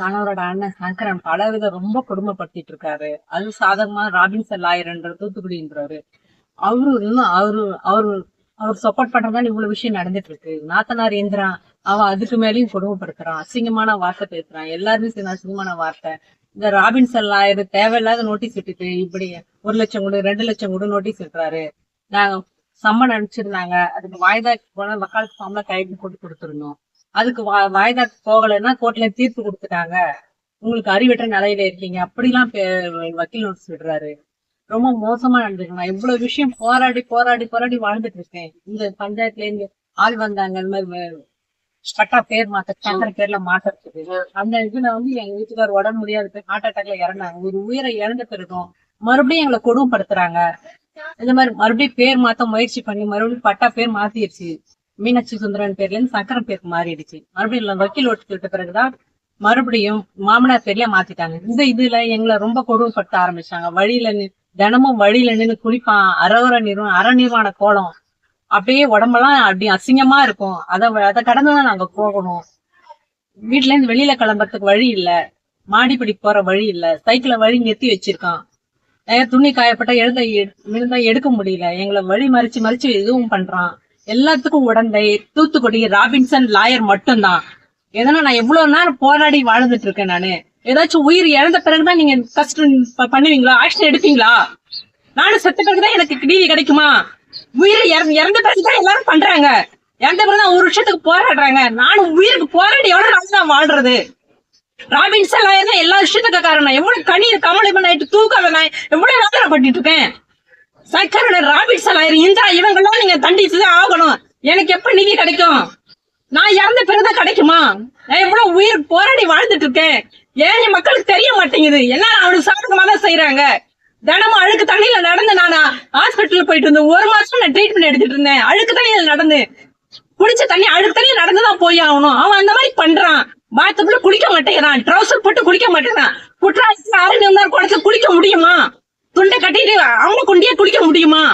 கணவரோட அண்ணன் சங்கரன் பலவித ரொம்ப கொடுமைப்படுத்திட்டு இருக்காரு. அது சாதகமா ராபின்சன் லாயர்ன்ற தூத்துக்குடின்றாரு. அவரு இன்னும் அவரு அவர் சப்போர்ட் பண்றதால இவ்வளவு விஷயம் நடந்துட்டு இருக்கு. நாத்தனார் எந்திரான், அவன் அதுக்கு மேலயும் கொடுமைப்படுத்துறான், அசிங்கமான வார்த்தை பேசுறான், எல்லாருமே சேர்ந்து அசிங்கமான வார்த்தை. இந்த ராபின்சன் லாயர் தேவையில்லாத நோட்டீஸ் விட்டுட்டு இப்படி 1,00,000 கொடு 2,00,000 கொடு நோட்டீஸ் விட்டுறாரு. நாங்க சம்மன் அனுப்பிச்சிருந்தாங்க, அதுக்கு வாய்தா போன வக்காலத்து ஃபார்ம்ல கைது போட்டு கொடுத்துருந்தோம். அதுக்கு வாய்தா போகலைன்னா கோர்ட்ல தீர்ப்பு கொடுத்துட்டாங்க, உங்களுக்கு அறிவற்ற நிலையில இருக்கீங்க அப்படிலாம் வக்கீல் நோட்டீஸ் விடுறாரு. ரொம்ப மோசமா நடந்துருக்கேன். இவ்வளவு விஷயம் போராடி போராடி போராடி வாழ்ந்துட்டு இருக்கேன். இந்த பஞ்சாயத்துல இருந்து ஆள் வந்தாங்க, இந்த மாதிரி பட்டா பேர் மாத்த சங்கர பேர்ல மாத்துறதுக்கு. அந்த இதுல எங்க வீட்டுக்கார் உடம்பு முடியாது, ஹார்ட் அட்டாக்ல இறந்தாங்க. ஒரு உயிரை இழந்த பிறகும் மறுபடியும் எங்களை கொடுமைப்படுத்துறாங்க. இந்த மாதிரி மறுபடியும் பேர் மாத்த முயற்சி பண்ணி மறுபடியும் பட்டா பேர் மாத்திருச்சு. மீனாட்சி சுந்தரன் பேர்ல இருந்து சங்கரன் பேருக்கு மாறிடுச்சு. மறுபடியும் வக்கீல் ஓட்டு விட்ட பிறகுதான் மறுபடியும் மாமனார் பேர்லயே மாத்திட்டாங்க. இந்த இதுல எங்களை ரொம்ப கொடுமைப்படுத்த ஆரம்பிச்சாங்க. தினமும் வழியில நின்று குளிப்பான், அற நிர்வாண கோலம், அப்படியே உடம்பெல்லாம் அப்படி அசிங்கமா இருக்கும். அதை கடந்துதான் நாங்க போகணும். வீட்டுல இருந்து வெளியில கிளம்புறதுக்கு வழி இல்ல, மாடிப்படி போற வழி இல்ல, சைக்கிள வழி நிறுத்தி வச்சிருக்கான். துணி காயப்பட்ட எழுந்தா எடுக்க முடியல. எங்களை வழி மறிச்சு எதுவும் பண்றான். எல்லாத்துக்கும் உடந்தை தூத்துக்குடி ராபின்சன் லாயர் மட்டும்தான். ஏன்னா நான் எவ்வளவு நேரம் போராடி வாழ்ந்துட்டு இருக்கேன். நானு ஏதாச்சும் உயிர் இழந்த பிறகுதான் நீங்க கஷ்டம் பண்ணுவீங்களா, ஆக்ஷன் எடுப்பீங்களா? நானும் செத்த பிறகுதான் எனக்கு நீதி கிடைக்குமா? உயிர் இறந்த பிறகுதான் எல்லாரும் பண்றாங்க. இறந்த பிறகுதான் ஒரு விஷயத்துக்கு போராடுறாங்க. நானும் உயிருக்கு போராடி எவ்வளவு நாள் தான் வாழ்றது? ராபின்சன் லாயர் தான் எல்லா விஷயத்துக்கு காரணம். எவ்வளவு கண்ணீர் கமலை நைட்டு தூக்காத நான் எவ்வளவு வேதனை பட்டு இருக்கேன். சக்கரன் ராபின்சன் லாயர் இந்திரா இவங்கெல்லாம் நீங்க தண்டிச்சுதான் ஆகணும். எனக்கு எப்ப நிதி கிடைக்கும்? நான் இறந்த பிறகுதான் கிடைக்குமா? நான் எவ்வளவு உயிர் போராடி வாழ்ந்துட்டு இருக்கேன். ஏன் மக்களுக்கு தெரிய மாட்டேங்குது. என்ன அவனுக்கு சாதகமா தான் செய்யறாங்க. தினமும் அழுக்கு தண்ணியில நடந்து நான் ஹாஸ்பிட்டல் போயிட்டு இருந்தேன். 1 மாசம் நான் ட்ரீட்மெண்ட் எடுத்துட்டு இருந்தேன். அழுக்கு தண்ணியில நடந்து குடிச்ச தண்ணி அழுக்கு தண்ணி நடந்துதான் போய் ஆகணும். அவன் அந்த மாதிரி பண்றான். பாத்ரூம்ல குளிக்க மாட்டேங்கிறான், ட்ரௌசர் போட்டு குளிக்க மாட்டேங்கிறான். குற்றாலத்துல அரணியந்தார் குளத்துல குளிக்க முடியுமா? துண்டை கட்டிட்டு அவங்க கொண்டியே குளிக்க முடியுமா?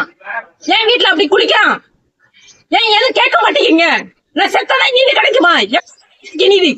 என் வீட்டுல அப்படி குளிக்கிறான். ஏன் எதுவும் கேட்க மாட்டேங்கிறீங்க? நான் செத்தாதான் நீதி கிடைக்குமா? நீதி